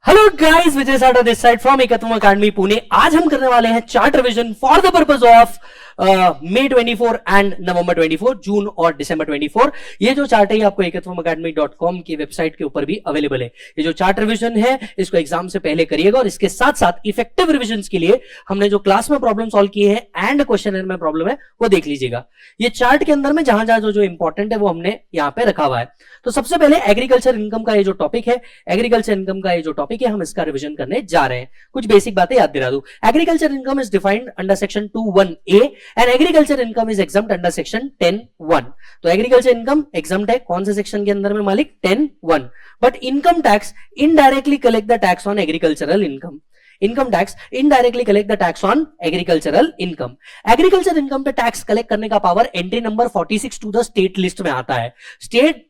Hello guys, Vijay Sada this side from Ekatvam academy Pune. आज हम करने वाले हैं chart revision for the purpose of May 24 and November 24, June और दिसंबर 24। ये जो चार्ट है आपको ekatwamacademy.com की वेबसाइट के ऊपर भी अवेलेबल है। ये जो चार्ट रिवीजन है इसको एग्जाम से पहले करिएगा और इसके साथ साथ इफेक्टिव रिवीजन के लिए हमने जो क्लास में प्रॉब्लम सॉल्व किए हैं एंड क्वेश्चन में प्रॉब्लम है वो देख लीजिएगा। ये चार्ट के अंदर में जहां जहां जो इंपॉर्टेंट है वो हमने यहाँ पे रखा हुआ है। तो सबसे पहले एग्रीकल्चर इनकम का ये जो टॉपिक है, एग्रीकल्चर इनकम का ये जो टॉपिक है हम इसका रिवीजन करने जा रहे हैं। कुछ बेसिक बातें याद दिला दूं। Agriculture income is defined under section 2(1)(a) and agriculture income is exempt under section 10(1). तो एग्रीकल्चर इनकम एग्जम्प्ट है कौन से सेक्शन के अंदर में मालिक? 10(1). But income tax indirectly collect the tax on agricultural income. Income tax indirectly collect the tax on agricultural income. Agriculture income पे tax collect करने का power entry number 46 to the state list में आता है। State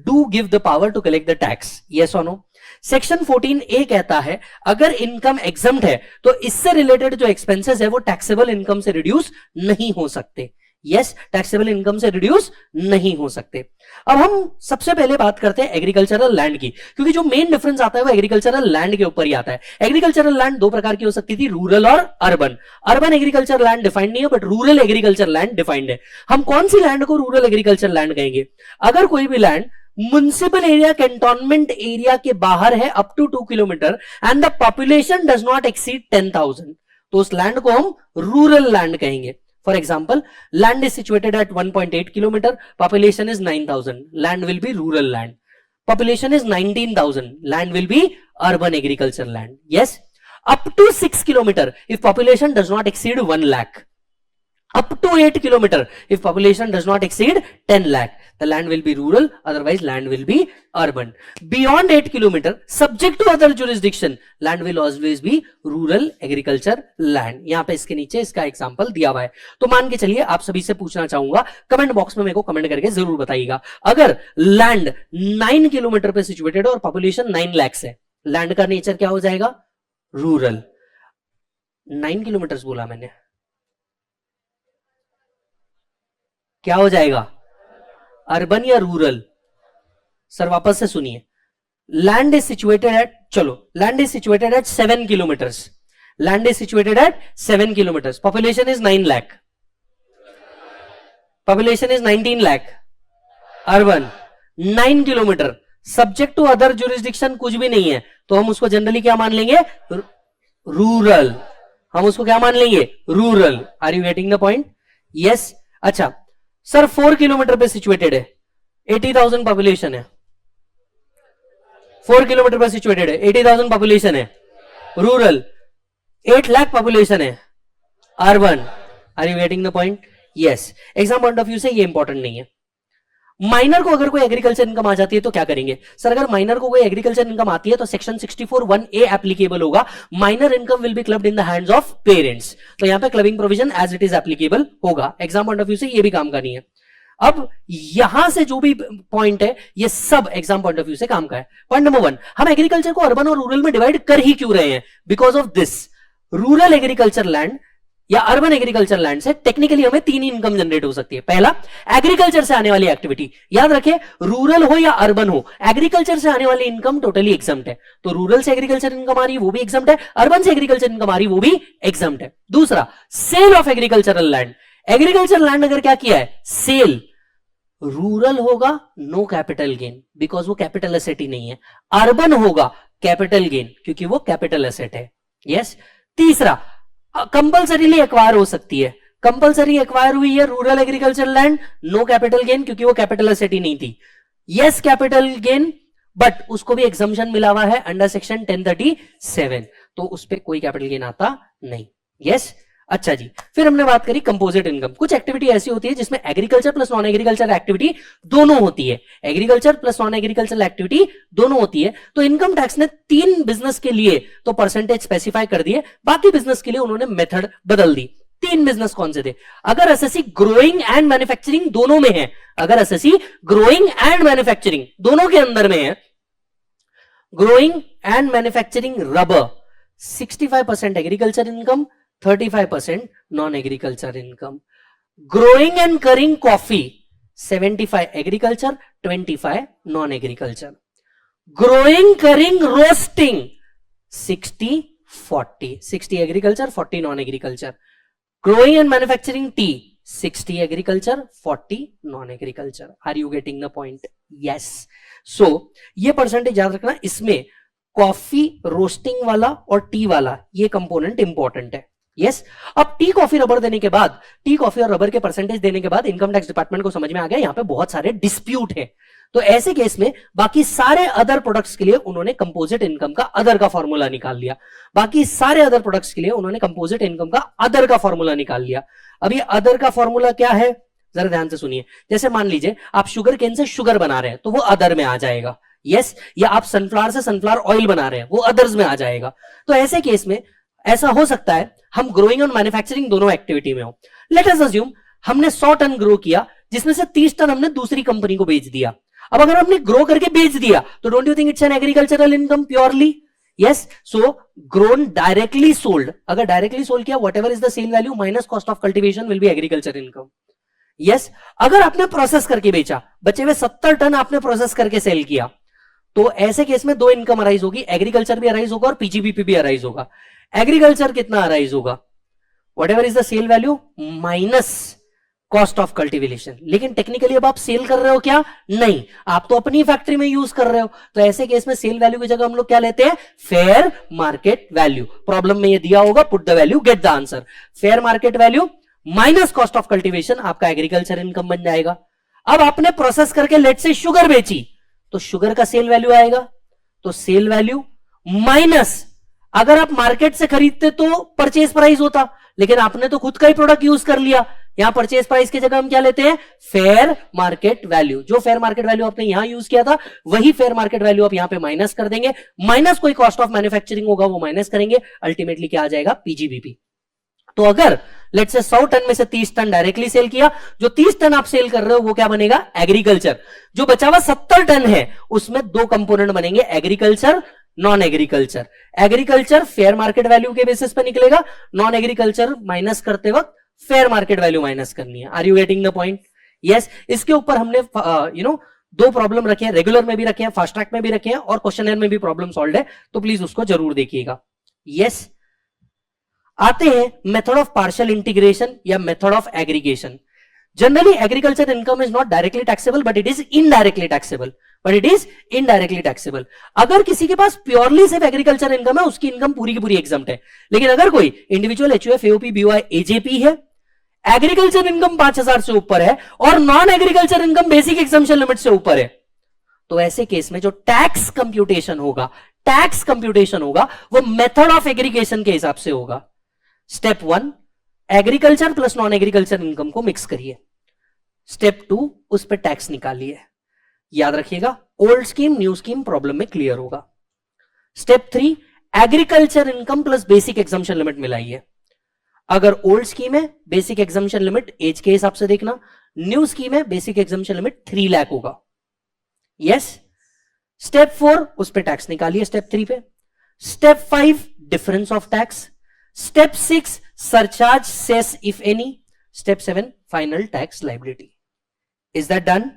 do give the power to collect the tax, yes और no. Section 14(a) कहता है अगर इनकम एग्जम्प्ट है तो इससे रिलेटेड जो एक्सपेंसेस है वो टैक्सेबल इनकम से रिड्यूस नहीं हो सकते। यस, टैक्सेबल इनकम से रिड्यूस नहीं हो सकते। अब हम सबसे पहले बात करते हैं एग्रीकल्चरल लैंड की, क्योंकि जो मेन डिफरेंस आता है वो एग्रीकल्चरल लैंड के ऊपर ही आता है। एग्रीकल्चरल लैंड दो प्रकार की हो सकती थी, रूरल और urban. Urban agriculture land defined नहीं है but rural agriculture land defined है। हम कौन सी लैंड को रूरल एग्रीकल्चर लैंड कहेंगे? अगर कोई भी land municipal area cantonment area के बाहर है up to 2 kilometre and the population does not exceed 10,000, तो उस लैंड को हम रूरल लैंड कहेंगे। For example, land is situated at 1.8 kilometer, population is 9,000, land will be rural land. Population is 19,000, land will be urban agriculture land. Yes, up to 6 kilometer, if population does not exceed 1 lakh. Up to 8 kilometer, if population does not exceed 10 lakh, the land will be rural, otherwise land will be urban. Beyond 8 kilometer, subject to other jurisdiction, land will always be rural agriculture land. यहाँ पे इसके नीचे इसका example दिया हुआ है। तो मान के चलिए आप सभी से पूछना चाहूंगा, कमेंट बॉक्स में मेरे को कमेंट करके जरूर बताइएगा, अगर लैंड 9 किलोमीटर पे सिचुएटेड है और पॉपुलेशन 9 लाख है, लैंड का नेचर क्या हो जाएगा? रूरल। 9 किलोमीटर बोला मैंने, क्या हो जाएगा? अर्बन या रूरल? सर वापस से सुनिए। लैंड इज सिचुएटेड एट, चलो land is situated at 7 kilometres. Land is situated at 7 kilometres, population is 9 lakh, population is 19 lakh, urban 9 kilometre, subject to other jurisdiction कुछ भी नहीं है, तो हम उसको जनरली क्या मान लेंगे? रूरल। हम उसको क्या मान लेंगे? Rural. Are you getting the point? Yes. अच्छा सर 4 किलोमीटर पे सिचुएटेड है, 80,000 पॉपुलेशन है, 4 किलोमीटर पे सिचुएटेड है, 80,000 पॉपुलेशन है, रूरल। 8 लाख पॉपुलेशन है, urban. Are you getting the point? Yes. Exam point of view से ये इंपॉर्टेंट नहीं है। माइनर को अगर कोई एग्रीकल्चर इनकम आ जाती है तो क्या करेंगे? सर अगर माइनर को कोई एग्रीकल्चर इनकम आती है तो सेक्शन 64(1)(a) एप्लीकेबल होगा। Minor income will be clubbed in the hands of parents, तो यहां पे clubbing provision as it is applicable होगा। एग्जाम पॉइंट ऑफ व्यू से ये भी काम का नहीं है। अब यहां से जो भी पॉइंट है ये सब एग्जाम पॉइंट ऑफ व्यू से काम का है। पॉइंट नंबर 1, हम एग्रीकल्चर को अर्बन और रूरल में डिवाइड कर ही क्यों रहे हैं? Because of this, rural agriculture land या अर्बन एग्रीकल्चर लैंड से टेक्निकली हमें 3 इनकम जनरेट हो सकती है। पहला, एग्रीकल्चर से आने वाली एक्टिविटी। याद रखें, रूरल हो या अर्बन हो, एग्रीकल्चर से आने वाली इनकम टोटली एग्जम्प्ट है। तो रूरल से एग्रीकल्चर इनकम आ रही है वो भी एग्जम्प्ट है, अर्बन से एग्रीकल्चर इनकम आ रही है वो भी एग्जम्प्ट है। दूसरा, sale of agricultural land. Agriculture land अगर क्या किया है? सेल। रूरल होगा नो कैपिटल गेन, बिकॉज वो कैपिटल एसेट ही नहीं है। अर्बन होगा कैपिटल गेन, क्योंकि वो कैपिटल एसेट है। यस। तीसरा, कंपल्सरीली एक्वायर हो सकती है। कंपल्सरी एक्वायर हुई है rural agriculture land, no capital gain, क्योंकि वो कैपिटल एसेट ही नहीं थी। यस कैपिटल गेन, बट उसको भी एग्जम्पशन मिला हुआ है अंडर सेक्शन 1037, तो उस पर कोई कैपिटल गेन आता नहीं। यस। अच्छा जी, फिर हमने बात करी कंपोजिट इनकम। कुछ एक्टिविटी ऐसी होती है जिसमें agriculture plus non agriculture activity दोनों होती है। Agriculture plus non agriculture activity दोनों होती है। तो इनकम टैक्स ने 3 बिजनेस के लिए तो परसेंटेज स्पेसिफाई कर दिए, बाकी बिजनेस के लिए उन्होंने मेथड बदल दी। 3 बिजनेस कौन से थे? अगर एसएससी ग्रोइंग एंड मैन्युफैक्चरिंग दोनों में है, अगर एसएससी ग्रोइंग एंड मैन्युफैक्चरिंग दोनों के अंदर में है, growing and manufacturing rubber 65% agriculture income, 35% non agriculture income. Growing and curing coffee 75 agriculture, 25 non agriculture. Growing curing roasting 60-40, 60 agriculture 40 non agriculture. Growing and manufacturing tea 60 agriculture 40 non agriculture. Are you getting the point? Yes. So ये percentage याद रखना. इसमें coffee roasting वाला और T वाला ये component important है. Yes. अब टी कॉफी रबर देने के बाद, टी कॉफी और रबर के परसेंटेज देने के बाद इनकम टैक्स डिपार्टमेंट को समझ में आ गया यहां पे बहुत सारे डिस्प्यूट है. तो ऐसे केस में बाकी सारे अदर प्रोडक्ट्स के लिए उन्होंने कंपोजिट इनकम का अदर का फॉर्मूला निकाल लिया. बाकी सारे अदर प्रोडक्ट्स के लिए उन्होंने कंपोजिट इनकम का अदर का फॉर्मूला निकाल लिया. अब ये अदर का फॉर्मूला क्या है जरा ध्यान से सुनिए. जैसे मान लीजिए आप शुगर केन से शुगर बना रहे हैं तो वो अदर में आ जाएगा. यस. या आप सनफ्लावर से सनफ्लावर ऑयल बना रहे हैं वो अदर्स में आ जाएगा. तो ऐसे केस में ऐसा हो सकता है हम ग्रोइंग और मैन्युफैक्चरिंग दोनों एक्टिविटी में हो. लेट अस अज्यूम हमने 100 टन ग्रो किया जिसमें से 30 टन हमने दूसरी कंपनी को बेच दिया. अब अगर हमने ग्रो करके बेच दिया तो don't you think it's an agricultural income purely? Yes. So grown directly sold, अगर डायरेक्टली सोल्ड किया whatever is the sale value minus cost of cultivation will be agriculture income. Yes. अगर आपने प्रोसेस करके बेचा, बचे हुए 70 टन आपने process करके सेल किया, तो ऐसे केस में दो इनकम अराइज होगी. एग्रीकल्चर भी अराइज होगा और पीजीबीपी भी अराइज होगा. एग्रीकल्चर कितना अराइज होगा? Whatever is the sale value minus cost of cultivation. लेकिन टेक्निकली अब आप सेल कर रहे हो क्या? नहीं, आप तो अपनी फैक्ट्री में यूज कर रहे हो. तो ऐसे केस में सेल वैल्यू की जगह हम लोग क्या लेते हैं? Fair market value. प्रॉब्लम में ये दिया होगा, put the value get the answer. Fair market value minus cost of cultivation आपका एग्रीकल्चर इनकम बन जाएगा. अब आपने प्रोसेस करके लेट से शुगर बेची तो शुगर का सेल वैल्यू आएगा. तो सेल वैल्यू माइनस, अगर आप मार्केट से खरीदते तो परचेज प्राइस होता, लेकिन आपने तो खुद का ही प्रोडक्ट यूज कर लिया. यहां परचेज प्राइस की जगह हम क्या लेते हैं? Fair market value. जो फेयर मार्केट वैल्यू आपने यहां यूज किया था वही फेयर मार्केट वैल्यू आप यहां पे माइनस कर देंगे. माइनस कोई कॉस्ट ऑफ मैन्युफैक्चरिंग होगा वो माइनस करेंगे. अल्टीमेटली क्या आ जाएगा? पीजीबीपी. तो अगर लेट्स से 100 टन में से 30 टन डायरेक्टली सेल किया, जो 30 टन आप सेल कर रहे हो वो क्या बनेगा? एग्रीकल्चर. जो बचा हुआ 70 टन है उसमें दो कंपोनेंट बनेंगे, agriculture non agriculture. Agriculture fair market value के बेसिस पे निकलेगा, नॉन एग्रीकल्चर माइनस करते वक्त फेयर मार्केट वैल्यू माइनस करनी है. Are you getting the point? Yes. इसके ऊपर हमने दो प्रॉब्लम रखे हैं, रेगुलर में भी रखे हैं, फास्ट ट्रैक में भी रखे हैं और क्वेश्चनर में भी प्रॉब्लम सॉल्व है, तो प्लीज उसको जरूर देखिएगा. यस. आते हैं मेथड ऑफ पार्शियल इंटीग्रेशन या method of aggregation. Generally agriculture income is not directly taxable but it is indirectly taxable. अगर किसी के पास प्योरली सिर्फ एग्रीकल्चर इनकम है उसकी इनकम पूरी की पूरी एग्जम्प्ट है. लेकिन अगर कोई individual HUF, AOP, BOI, AJP है, एग्रीकल्चर इनकम 5000 से ऊपर है और non agriculture income basic exemption limit से ऊपर है, तो ऐसे केस में जो टैक्स कंप्यूटेशन होगा वो मेथड ऑफ एग्रीगेशन के हिसाब से होगा. Step 1, agriculture plus non agriculture income को मिक्स करिए. स्टेप 2, उस पर टैक्स निकालिए. याद रखिएगा, old scheme new scheme problem में क्लियर होगा. Step 3, agriculture income plus basic exemption limit मिलाइए. अगर ओल्ड स्कीम है बेसिक एग्जम्पशन लिमिट एज के हिसाब से देखना, न्यू स्कीम है बेसिक एग्जम्पशन लिमिट 3 लाख होगा. यस. स्टेप 4, उस पर टैक्स निकालिए स्टेप 3 पे. Step 5, difference of tax. Step 6, surcharge cess if any. Step 7, final tax liability. Is that done?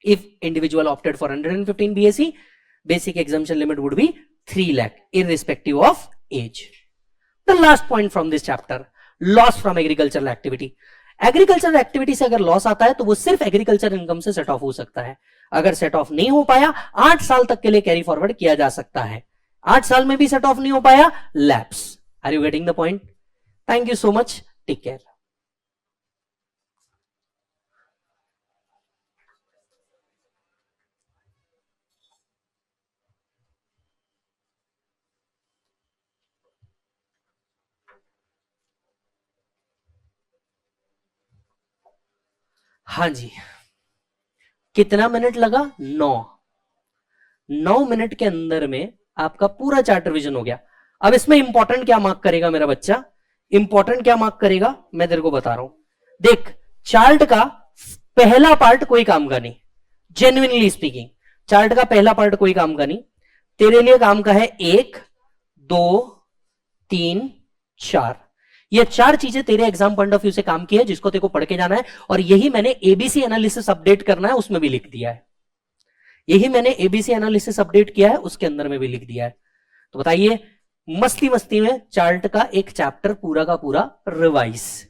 If individual opted for 115 BSE, basic exemption limit would be 3 lakh irrespective of age. The last point from this chapter, loss from agricultural activity. Agriculture activity से अगर loss आता है तो वो सिर्फ agriculture income से set of हो सकता है. अगर सेट ऑफ नहीं हो पाया 8 साल तक के लिए कैरी फॉरवर्ड किया जा सकता है. 8 साल में भी सेट ऑफ नहीं हो पाया, lapse. Are you getting the point? Thank you so much. Take care. हाँ जी, कितना मिनट लगा? 9 मिनट के अंदर में आपका पूरा चार्ट रिवीजन हो गया. अब इसमें इंपॉर्टेंट क्या मार्क करेगा मेरा बच्चा? इंपॉर्टेंट क्या मार्क करेगा मैं तेरे को बता रहा हूं. देख, चार्ट का पहला पार्ट कोई काम का नहीं. जेन्युइनली स्पीकिंग, चार्ट का पहला पार्ट कोई काम का नहीं. तेरे लिए काम का है 1, 2, 3, 4. ये 4 चीजें तेरे एग्जाम पॉइंट ऑफ व्यू से काम की है जिसको तेरे को पढ़ के जाना है. और यही मैंने एबीसी एनालिसिस अपडेट करना है उसमें भी लिख दिया है. यही मैंने एबीसी एनालिसिस अपडेट किया है उसके अंदर में भी लिख दिया है. तो बताइए, मस्ती मस्ती में चार्ट का एक चैप्टर पूरा का पूरा रिवाइज।